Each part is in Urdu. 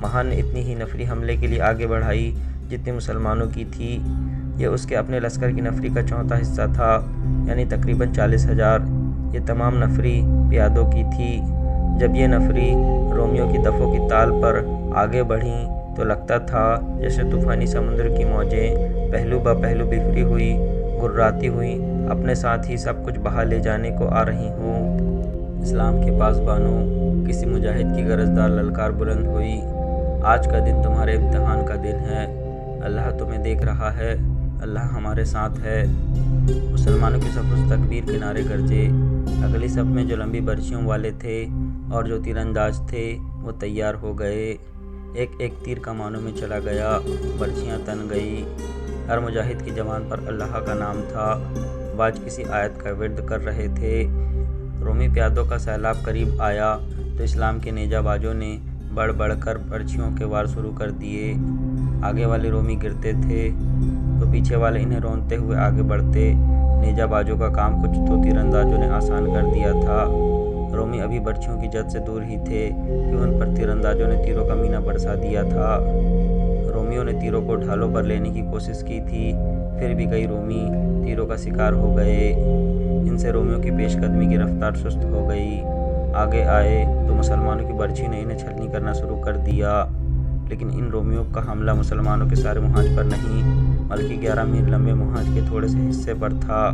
مہان نے اتنی ہی نفری حملے کے لیے آگے بڑھائی جتنی مسلمانوں کی تھی۔ یہ اس کے اپنے لشکر کی نفری کا چوتھا حصہ تھا، یعنی تقریباً 40,000۔ یہ تمام نفری پیادوں کی تھی۔ جب یہ نفری رومیوں کی دفوں کی تال پر آگے بڑھیں تو لگتا تھا جیسے طوفانی سمندر کی موجیں پہلو بہ پہلو بکھری ہوئی گرراتی ہوئیں اپنے ساتھ ہی سب کچھ بہا لے جانے کو آ رہی ہوں۔ اسلام کے پاسبانوں، کسی مجاہد کی غرضدار للکار بلند ہوئی، آج کا دن تمہارے امتحان کا دن ہے، اللہ تمہیں دیکھ رہا ہے، اللہ ہمارے ساتھ ہے۔ مسلمانوں کی صف تکبیر کے نعرے گرجے۔ اگلی صف میں جو لمبی برچھیوں والے تھے اور جو تیر انداز تھے وہ تیار ہو گئے۔ ایک ایک تیر کمانوں میں چلا گیا، برچھیاں تن گئی۔ ہر مجاہد کی زبان پر اللہ کا نام تھا، باز کسی آیت کا ورد کر رہے تھے۔ رومی پیادوں کا سیلاب قریب آیا تو اسلام کے نیزہ بازوں نے بڑھ بڑھ کر برچھیوں کے وار شروع کر دیے۔ آگے والے رومی گرتے تھے تو پیچھے والے انہیں رونتے ہوئے آگے بڑھتے۔ نیزہ بازوں کا کام کچھ تو تیر اندازوں نے آسان کر دیا تھا۔ رومی ابھی برچھیوں کی جد سے دور ہی تھے کہ ان پر تیر اندازوں نے تیروں کا مینہ برسا دیا تھا۔ رومیوں نے تیروں کو ڈھالوں پر لینے کی کوشش کی تھی، پھر بھی کئی رومی تیروں کا شکار ہو گئے۔ ان سے رومیوں کی پیش قدمی کی رفتار سست ہو گئی۔ آگے آئے تو مسلمانوں کی برچھی نے انہیں چھلنی کرنا شروع کر دیا، لیکن ان رومیوں کا حملہ مسلمانوں کے سارے محاذ پر نہیں بلکہ 11 میل لمبے محاذ کے تھوڑے سے حصے پر تھا۔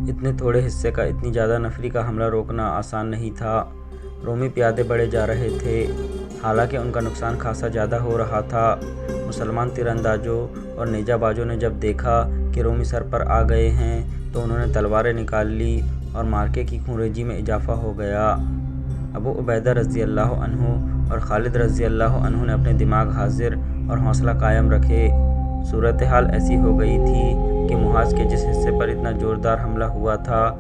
اتنے تھوڑے حصے کا اتنی زیادہ نفری کا حملہ روکنا آسان نہیں تھا۔ رومی پیادے بڑھے جا رہے تھے، حالانکہ ان کا نقصان خاصا زیادہ ہو رہا تھا۔ مسلمان تیر اندازوں اور نیزہ بازوں نے جب دیکھا کہ رومی سر پر آ گئے ہیں تو انہوں نے تلواریں نکال لی اور مارکے کی خونریزی میں اضافہ ہو گیا۔ ابو عبیدہ رضی اللہ عنہ اور خالد رضی اللہ عنہ نے اپنے دماغ حاضر اور حوصلہ قائم رکھے۔ صورتحال ایسی ہو گئی تھی کہ محاذ کے جس حصے پر اتنا زوردار حملہ ہوا تھا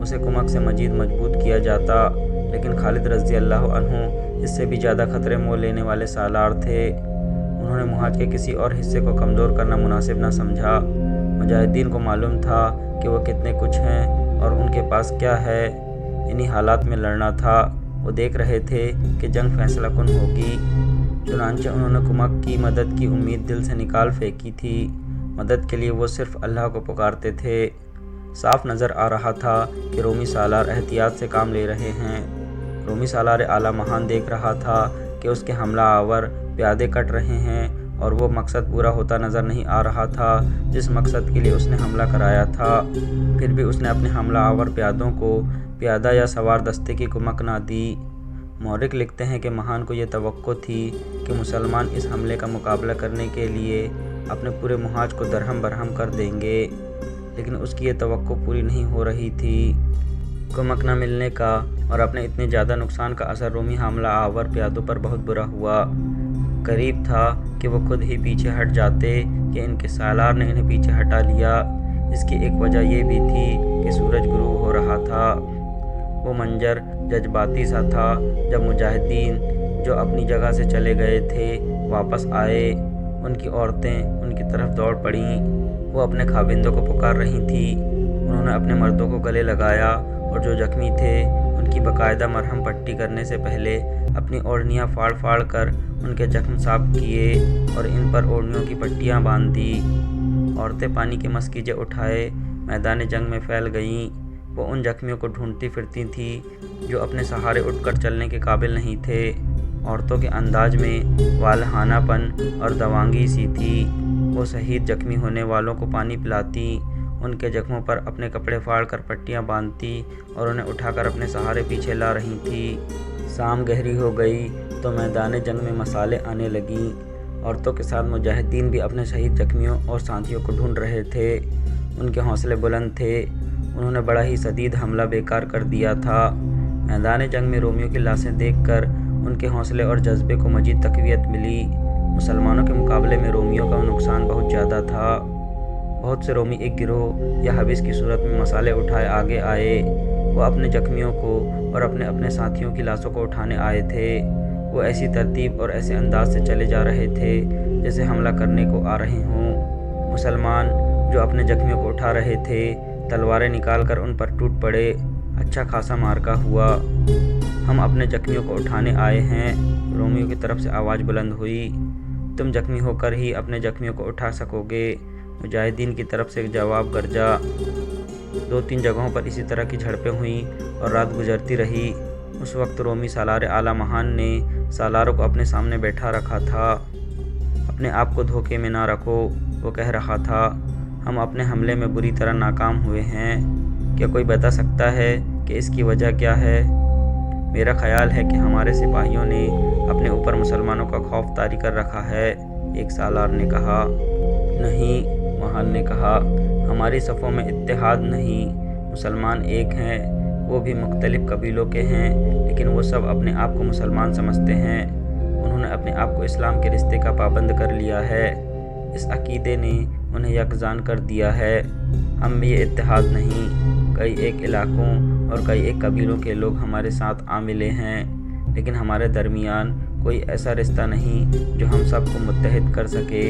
اسے کمک سے مزید مضبوط کیا جاتا، لیکن خالد رضی اللہ عنہ اس سے بھی زیادہ خطرے مول لینے والے سالار تھے۔ انہوں نے محاذ کے کسی اور حصے کو کمزور کرنا مناسب نہ سمجھا۔ مجاہدین کو معلوم تھا کہ وہ کتنے کچھ ہیں اور ان کے پاس کیا ہے، انہی حالات میں لڑنا تھا۔ وہ دیکھ رہے تھے کہ جنگ فیصلہ کن ہوگی، چنانچہ انہوں نے کمک کی مدد کی امید دل سے نکال پھینکی تھی۔ مدد کے لیے وہ صرف اللہ کو پکارتے تھے۔ صاف نظر آ رہا تھا کہ رومی سالار احتیاط سے کام لے رہے ہیں۔ رومی سالار اعلیٰ مہان دیکھ رہا تھا کہ اس کے حملہ آور پیادے کٹ رہے ہیں اور وہ مقصد پورا ہوتا نظر نہیں آ رہا تھا جس مقصد کے لیے اس نے حملہ کرایا تھا۔ پھر بھی اس نے اپنے حملہ آور پیادوں کو پیادہ یا سوار دستے کی کمک نہ دی۔ مورخ لکھتے ہیں کہ مہان کو یہ توقع تھی کہ مسلمان اس حملے کا مقابلہ کرنے کے لیے اپنے پورے محاذ کو درہم برہم کر دیں گے، لیکن اس کی یہ توقع پوری نہیں ہو رہی تھی۔ کمک نہ ملنے کا اور اپنے اتنے زیادہ نقصان کا اثر رومی حملہ آور پیادوں پر بہت برا ہوا۔ قریب تھا کہ وہ خود ہی پیچھے ہٹ جاتے کہ ان کے سالار نے انہیں پیچھے ہٹا لیا۔ اس کی ایک وجہ یہ بھی تھی کہ سورج غروب ہو رہا تھا۔ وہ منظر جذباتی سا تھا جب مجاہدین جو اپنی جگہ سے چلے گئے تھے واپس آئے۔ ان کی عورتیں ان کی طرف دوڑ پڑیں، وہ اپنے خاوندوں کو پکار رہی تھیں۔ انہوں نے اپنے مردوں کو گلے لگایا اور جو زخمی تھے ان کی باقاعدہ مرہم پٹی کرنے سے پہلے اپنی اوڑھنیاں پھاڑ پھاڑ کر ان کے زخم صاف کیے اور ان پر اوڑھنیوں کی پٹیاں باندھ دی۔ عورتیں پانی کے مسکیجے اٹھائے میدان جنگ میں پھیل گئیں۔ وہ ان زخمیوں کو ڈھونڈتی پھرتی تھیں جو اپنے سہارے اٹھ کر چلنے کے قابل نہیں تھے۔ عورتوں کے انداز میں والہانہ پن اور دوانگی سی تھی۔ وہ شہید زخمی ہونے والوں کو پانی پلاتی، ان کے زخموں پر اپنے کپڑے پھاڑ کر پٹیاں باندھتی اور انہیں اٹھا کر اپنے سہارے پیچھے لا رہی تھیں۔ شام گہری ہو گئی تو میدان جنگ میں مسالیں آنے لگیں۔ عورتوں کے ساتھ مجاہدین بھی اپنے شہید زخمیوں اور ساتھیوں کو ڈھونڈ رہے تھے۔ ان کے حوصلے بلند تھے، انہوں نے بڑا ہی شدید حملہ بیکار کر دیا تھا۔ میدان جنگ میں رومیوں کی لاشیں دیکھ کر ان کے حوصلے اور جذبے کو مزید تقویت ملی۔ مسلمانوں کے مقابلے میں رومیوں کا نقصان بہت زیادہ تھا۔ بہت سے رومی ایک گروہ یا حبس کی صورت میں مسالے اٹھائے آگے آئے۔ وہ اپنے زخمیوں کو اور اپنے ساتھیوں کی لاشوں کو اٹھانے آئے تھے۔ وہ ایسی ترتیب اور ایسے انداز سے چلے جا رہے تھے جیسے حملہ کرنے کو آ رہے ہوں۔ مسلمان جو اپنے زخمیوں کو اٹھا رہے تھے تلواریں نکال کر ان پر ٹوٹ پڑے۔ اچھا خاصا مارکا ہوا۔ ہم اپنے زخمیوں کو اٹھانے آئے ہیں۔ رومیوں کی طرف سے آواز بلند ہوئی۔ تم زخمی ہو کر ہی اپنے زخمیوں کو اٹھا سکو گے، مجاہدین کی طرف سے جواب گرجا۔ 2-3 جگہوں پر اسی طرح کی جھڑپیں ہوئیں اور رات گزرتی رہی۔ اس وقت رومی سالار اعلیٰ مہان نے سالاروں کو اپنے سامنے بیٹھا رکھا تھا۔ اپنے آپ کو دھوکے میں نہ رکھو، وہ کہہ رہا تھا۔ ہم اپنے حملے میں بری طرح ناکام ہوئے ہیں۔ کیا کوئی بتا سکتا ہے کہ اس کی وجہ کیا ہے؟ میرا خیال ہے کہ ہمارے سپاہیوں نے اپنے اوپر مسلمانوں کا خوف طاری کر رکھا ہے، ایک سالار نے کہا۔ نہیں، مہان نے کہا، ہماری صفوں میں اتحاد نہیں۔ مسلمان ایک ہیں، وہ بھی مختلف قبیلوں کے ہیں، لیکن وہ سب اپنے آپ کو مسلمان سمجھتے ہیں۔ انہوں نے اپنے آپ کو اسلام کے رشتے کا پابند کر لیا ہے۔ اس عقیدے نے انہیں یکجان کر دیا ہے۔ ہم میں یہ اتحاد نہیں۔ کئی ایک علاقوں اور کئی ایک قبیلوں کے لوگ ہمارے ساتھ آ ملے ہیں، لیکن ہمارے درمیان کوئی ایسا رشتہ نہیں جو ہم سب کو متحد کر سکے۔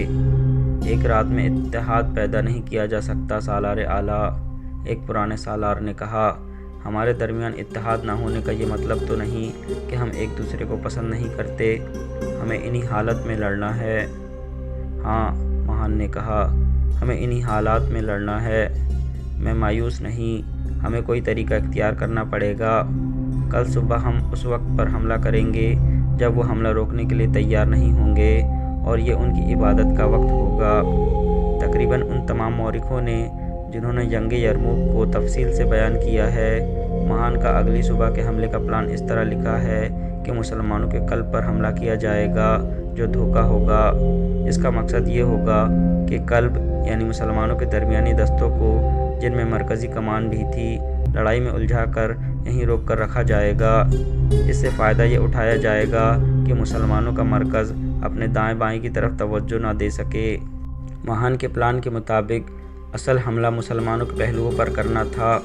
ایک رات میں اتحاد پیدا نہیں کیا جا سکتا سالار اعلیٰ، ایک پرانے سالار نے کہا۔ ہمارے درمیان اتحاد نہ ہونے کا یہ مطلب تو نہیں کہ ہم ایک دوسرے کو پسند نہیں کرتے۔ ہمیں انہی حالت میں لڑنا ہے۔ ہاں، مہان نے کہا، ہمیں انہی حالات میں لڑنا ہے۔ میں مایوس نہیں، ہمیں کوئی طریقہ اختیار کرنا پڑے گا۔ کل صبح ہم اس وقت پر حملہ کریں گے جب وہ حملہ روکنے کے لیے تیار نہیں ہوں گے، اور یہ ان کی عبادت کا وقت ہوگا۔ تقریباً ان تمام مورخوں نے جنہوں نے جنگ یرموک کو تفصیل سے بیان کیا ہے، مہان کا اگلی صبح کے حملے کا پلان اس طرح لکھا ہے کہ مسلمانوں کے قلب پر حملہ کیا جائے گا جو دھوکہ ہوگا۔ اس کا مقصد یہ ہوگا کہ قلب یعنی مسلمانوں کے درمیانی دستوں کو، جن میں مرکزی کمان بھی تھی، لڑائی میں الجھا کر یہیں روک کر رکھا جائے گا۔ اس سے فائدہ یہ اٹھایا جائے گا کہ مسلمانوں کا مرکز اپنے دائیں بائیں کی طرف توجہ نہ دے سکے۔ مہان کے پلان کے مطابق اصل حملہ مسلمانوں کے پہلوؤں پر کرنا تھا،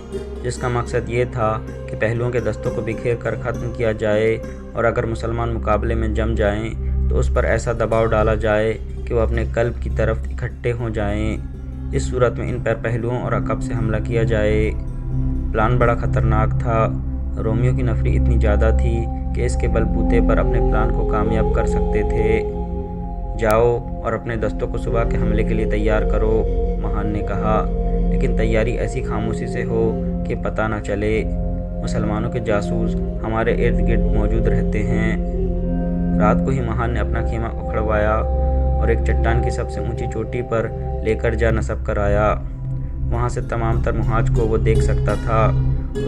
جس کا مقصد یہ تھا کہ پہلوؤں کے دستوں کو بکھیر کر ختم کیا جائے، اور اگر مسلمان مقابلے میں جم جائیں تو اس پر ایسا دباؤ ڈالا جائے کہ وہ اپنے قلب کی طرف اکٹھے ہو جائیں۔ اس صورت میں ان پر پہلوؤں اور عقب سے حملہ کیا جائے۔ پلان بڑا خطرناک تھا۔ رومیوں کی نفری اتنی زیادہ تھی کہ اس کے بل بوتے پر اپنے پلان کو کامیاب کر سکتے تھے۔ جاؤ اور اپنے دستوں کو صبح کے حملے کے لیے تیار کرو، مہان نے کہا، لیکن تیاری ایسی خاموشی سے ہو کہ پتہ نہ چلے۔ مسلمانوں کے جاسوس ہمارے ارد گرد موجود رہتے ہیں۔ رات کو ہی مہان نے اپنا خیمہ اکھڑوایا اور ایک چٹان کی سب سے اونچی چوٹی پر لے کر جا نصب کرایا۔ وہاں سے تمام تر محاذ کو وہ دیکھ سکتا تھا۔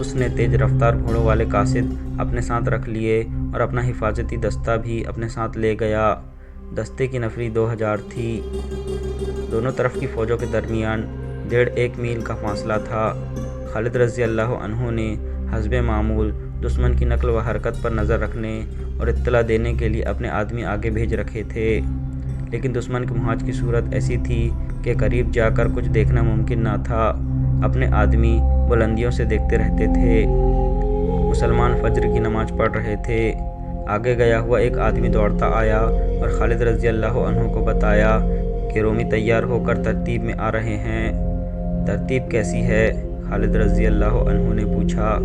اس نے تیز رفتار گھوڑوں والے قاصد اپنے ساتھ رکھ لیے اور اپنا حفاظتی دستہ بھی اپنے ساتھ لے گیا۔ دستے کی نفری 2000 تھی۔ دونوں طرف کی فوجوں کے درمیان 1.5 میل کا فاصلہ تھا۔ خالد رضی اللہ عنہ نے حسب معمول دشمن کی نقل و حرکت پر نظر رکھنے اور اطلاع دینے کے لیے اپنے آدمی آگے بھیج رکھے تھے، لیکن دشمن کے محاذ کی صورت ایسی تھی کہ قریب جا کر کچھ دیکھنا ممکن نہ تھا۔ اپنے آدمی بلندیوں سے دیکھتے رہتے تھے۔ مسلمان فجر کی نماز پڑھ رہے تھے۔ آگے گیا ہوا ایک آدمی دوڑتا آیا اور خالد رضی اللہ عنہ کو بتایا کہ رومی تیار ہو کر ترتیب میں آ رہے ہیں۔ ترتیب کیسی ہے؟ خالد رضی اللہ عنہ نے پوچھا۔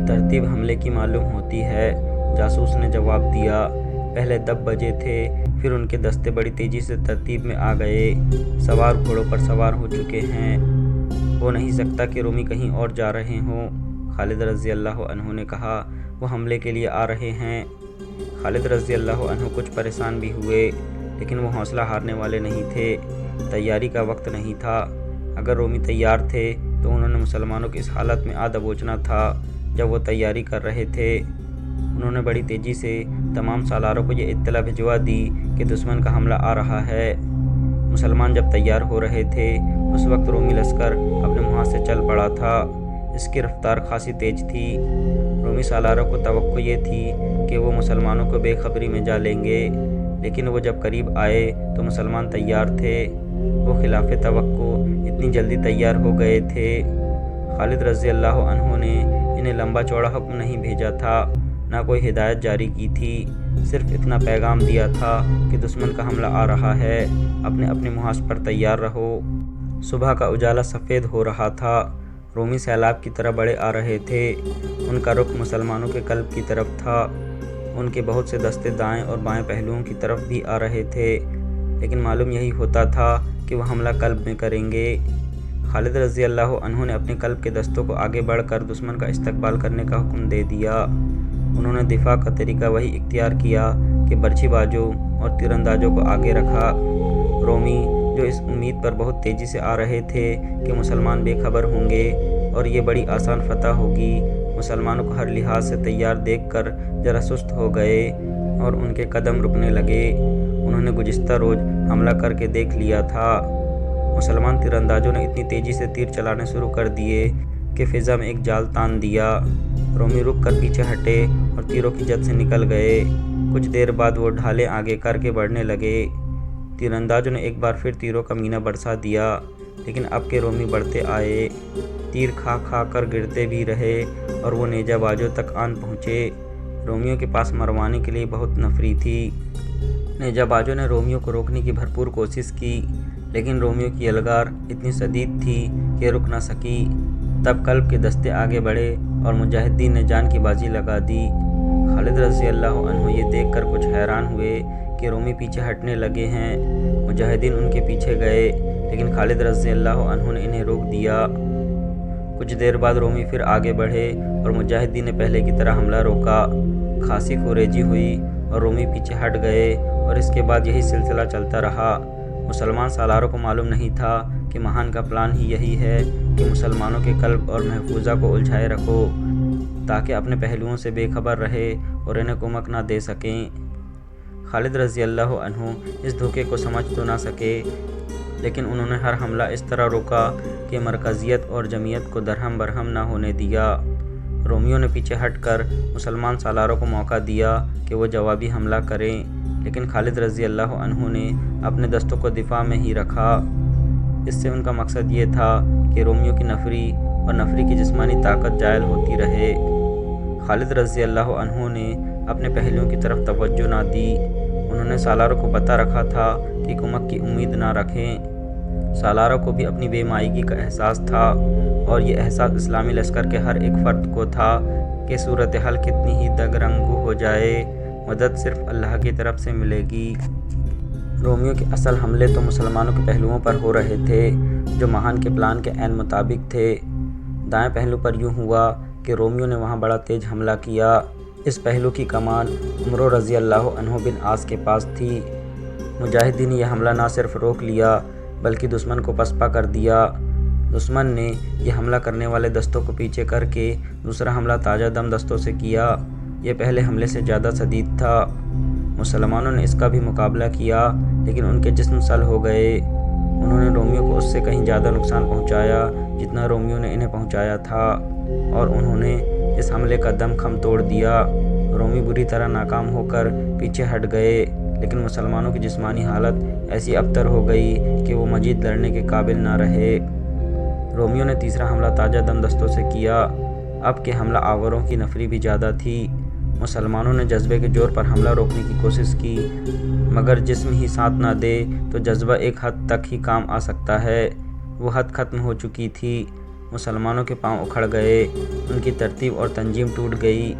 ترتیب حملے کی معلوم ہوتی ہے، جاسوس نے جواب دیا۔ پہلے 10 بجے تھے، پھر ان کے دستے بڑی تیزی سے ترتیب میں آ گئے۔ سوار گھوڑوں پر سوار ہو چکے ہیں۔ ہو نہیں سکتا کہ رومی کہیں اور جا رہے ہوں، خالد رضی اللہ عنہ نے کہا۔ وہ حملے کے لیے آ رہے ہیں۔ خالد رضی اللہ عنہ کچھ پریشان بھی ہوئے، لیکن وہ حوصلہ ہارنے والے نہیں تھے۔ تیاری کا وقت نہیں تھا۔ اگر رومی تیار تھے تو انہوں نے مسلمانوں کی اس حالت میں آ دبوچنا تھا جب وہ تیاری کر رہے تھے۔ انہوں نے بڑی تیزی سے تمام سالاروں کو یہ اطلاع بھجوا دی کہ دشمن کا حملہ آ رہا ہے۔ مسلمان جب تیار ہو رہے تھے، اس وقت رومی لشکر اپنے محاذ سے چل پڑا تھا۔ اس کی رفتار خاصی تیز تھی۔ رومی سالاروں کو توقع یہ تھی کہ وہ مسلمانوں کو بے خبری میں جا لیں گے، لیکن وہ جب قریب آئے تو مسلمان تیار تھے۔ وہ خلاف توقع اتنی جلدی تیار ہو گئے تھے۔ خالد رضی اللہ عنہ نے انہیں لمبا چوڑا حکم نہیں بھیجا تھا، نہ کوئی ہدایت جاری کی تھی، صرف اتنا پیغام دیا تھا کہ دشمن کا حملہ آ رہا ہے، اپنے اپنے محاذ پر تیار رہو۔ صبح کا اجالا سفید ہو رہا تھا۔ رومی سیلاب کی طرح بڑے آ رہے تھے۔ ان کا رخ مسلمانوں کے قلب کی طرف تھا۔ ان کے بہت سے دستے دائیں اور بائیں پہلوؤں کی طرف بھی آ رہے تھے، لیکن معلوم یہی ہوتا تھا کہ وہ حملہ قلب میں کریں گے۔ خالد رضی اللہ عنہ نے اپنے قلب کے دستوں کو آگے بڑھ کر دشمن کا استقبال کرنے کا حکم دے دیا۔ انہوں نے دفاع کا طریقہ وہی اختیار کیا کہ برچھی بازوں اور تیر اندازوں کو آگے رکھا۔ رومی جو اس امید پر بہت تیزی سے آ رہے تھے کہ مسلمان بے خبر ہوں گے اور یہ بڑی آسان فتح ہوگی، مسلمانوں کو ہر لحاظ سے تیار دیکھ کر ذرا سست ہو گئے اور ان کے قدم رکنے لگے۔ انہوں نے گزشتہ روز حملہ کر کے دیکھ لیا تھا۔ مسلمان تیر اندازوں نے اتنی تیزی سے تیر چلانے شروع کر دیے کہ فضا میں ایک جال تان دیا۔ رومی رک کر پیچھے ہٹے اور تیروں کی جد سے نکل گئے۔ کچھ دیر بعد وہ ڈھالیں آگے کر کے بڑھنے لگے۔ تیر اندازوں نے ایک بار پھر تیروں کا مینہ برسا دیا، لیکن اب کے رومی بڑھتے آئے۔ تیر کھا کھا کر گرتے بھی رہے اور وہ نیزہ بازوں تک آن پہنچے۔ رومیوں کے پاس مروانے کے لیے بہت نفری تھی۔ نیزہ بازوں نے رومیوں کو روکنے کی بھرپور کوشش کی، لیکن رومیوں کی یلغار اتنی شدید تھی کہ رک نہ سکی۔ تب قلب کے دستے آگے بڑھے اور مجاہدین نے جان کی بازی لگا دی۔ خالد رضی اللہ عنہ یہ دیکھ کر کچھ حیران ہوئے کہ رومی پیچھے ہٹنے لگے ہیں۔ مجاہدین ان کے پیچھے گئے، لیکن خالد رضی اللہ عنہ نے انہیں روک دیا۔ کچھ دیر بعد رومی پھر آگے بڑھے اور مجاہدین نے پہلے کی طرح حملہ روکا۔ خاصی خوریزی ہوئی اور رومی پیچھے ہٹ گئے اور اس کے بعد یہی سلسلہ چلتا رہا۔ مسلمان سالاروں کو معلوم نہیں تھا کہ مہان کا پلان ہی یہی ہے کہ مسلمانوں کے قلب اور محفوظہ کو الجھائے رکھو تاکہ اپنے پہلوؤں سے بے خبر رہے اور انہیں کمک نہ دے سکیں۔ خالد رضی اللہ عنہ اس دھوکے کو سمجھ تو نہ سکے، لیکن انہوں نے ہر حملہ اس طرح روکا کہ مرکزیت اور جمعیت کو درہم برہم نہ ہونے دیا۔ رومیوں نے پیچھے ہٹ کر مسلمان سالاروں کو موقع دیا کہ وہ جوابی حملہ کریں، لیکن خالد رضی اللہ عنہ نے اپنے دستوں کو دفاع میں ہی رکھا۔ اس سے ان کا مقصد یہ تھا کہ رومیوں کی نفری اور نفری کی جسمانی طاقت جائل ہوتی رہے۔ خالد رضی اللہ عنہ نے اپنے پہلوؤں کی طرف توجہ نہ دی۔ انہوں نے سالاروں کو بتا رکھا تھا کہ کمک کی امید نہ رکھیں۔ سالاروں کو بھی اپنی بے مائگی کا احساس تھا، اور یہ احساس اسلامی لشکر کے ہر ایک فرد کو تھا کہ صورتحال کتنی ہی دگ رنگو ہو جائے، مدد صرف اللہ کی طرف سے ملے گی۔ رومیوں کے اصل حملے تو مسلمانوں کے پہلوؤں پر ہو رہے تھے جو مہان کے پلان کے عین مطابق تھے۔ دائیں پہلو پر یوں ہوا کہ رومیوں نے وہاں بڑا تیز حملہ کیا۔ اس پہلو کی کمان عمرو رضی اللہ عنہ بن عاص کے پاس تھی۔ مجاہدین نے یہ حملہ نہ صرف روک لیا بلکہ دشمن کو پسپا کر دیا۔ دشمن نے یہ حملہ کرنے والے دستوں کو پیچھے کر کے دوسرا حملہ تازہ دم دستوں سے کیا۔ یہ پہلے حملے سے زیادہ شدید تھا۔ مسلمانوں نے اس کا بھی مقابلہ کیا، لیکن ان کے جسم سل ہو گئے۔ انہوں نے رومیوں کو اس سے کہیں زیادہ نقصان پہنچایا جتنا رومیوں نے انہیں پہنچایا تھا، اور انہوں نے اس حملے کا دم خم توڑ دیا۔ رومی بری طرح ناکام ہو کر پیچھے ہٹ گئے، لیکن مسلمانوں کی جسمانی حالت ایسی ابتر ہو گئی کہ وہ مزید لڑنے کے قابل نہ رہے۔ رومیوں نے تیسرا حملہ تازہ دم دستوں سے کیا۔ اب کے حملہ آوروں کی نفری بھی زیادہ تھی۔ مسلمانوں نے جذبے کے زور پر حملہ روکنے کی کوشش کی، مگر جسم ہی ساتھ نہ دے تو جذبہ ایک حد تک ہی کام آ سکتا ہے۔ وہ حد ختم ہو چکی تھی۔ مسلمانوں کے پاؤں اکھڑ گئے، ان کی ترتیب اور تنظیم ٹوٹ گئی۔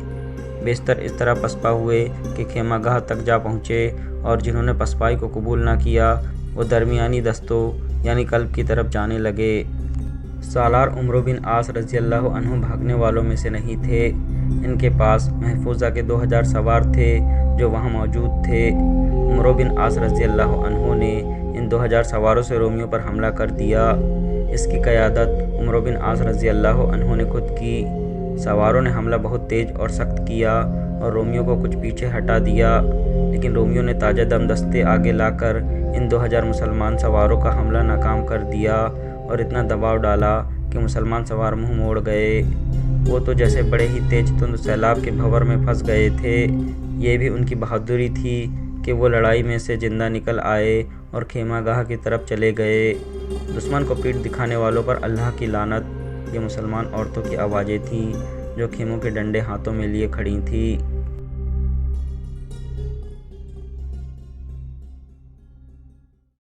بیشتر اس طرح پسپا ہوئے کہ خیمہ گاہ تک جا پہنچے، اور جنہوں نے پسپائی کو قبول نہ کیا وہ درمیانی دستوں یعنی قلب کی طرف جانے لگے۔ سالار عمرو بن عاص رضی اللہ عنہ بھاگنے والوں میں سے نہیں تھے۔ ان کے پاس محفوظہ کے 2000 سوار تھے جو وہاں موجود تھے۔ عمرو بن عاص رضی اللہ عنہ نے ان 2000 سواروں سے رومیوں پر حملہ کر دیا۔ اس کی قیادت عمرو بن عاص رضی اللہ عنہ نے خود کی۔ سواروں نے حملہ بہت تیز اور سخت کیا اور رومیوں کو کچھ پیچھے ہٹا دیا، لیکن رومیوں نے تازہ دم دستے آگے لا کر ان 2000 مسلمان سواروں کا حملہ ناکام کر دیا اور اتنا دباؤ ڈالا کہ مسلمان سوار منہ موڑ گئے۔ وہ تو جیسے بڑے ہی تیز تند سیلاب کے بھنور میں پھنس گئے تھے۔ یہ بھی ان کی بہادری تھی کہ وہ لڑائی میں سے زندہ نکل آئے اور خیمہ گاہ کی طرف چلے گئے۔ دشمن کو پیٹھ دکھانے والوں پر اللہ کی لعنت۔ یہ مسلمان عورتوں کی آوازیں تھیں جو خیموں کے ڈنڈے ہاتھوں میں لیے کھڑی تھیں۔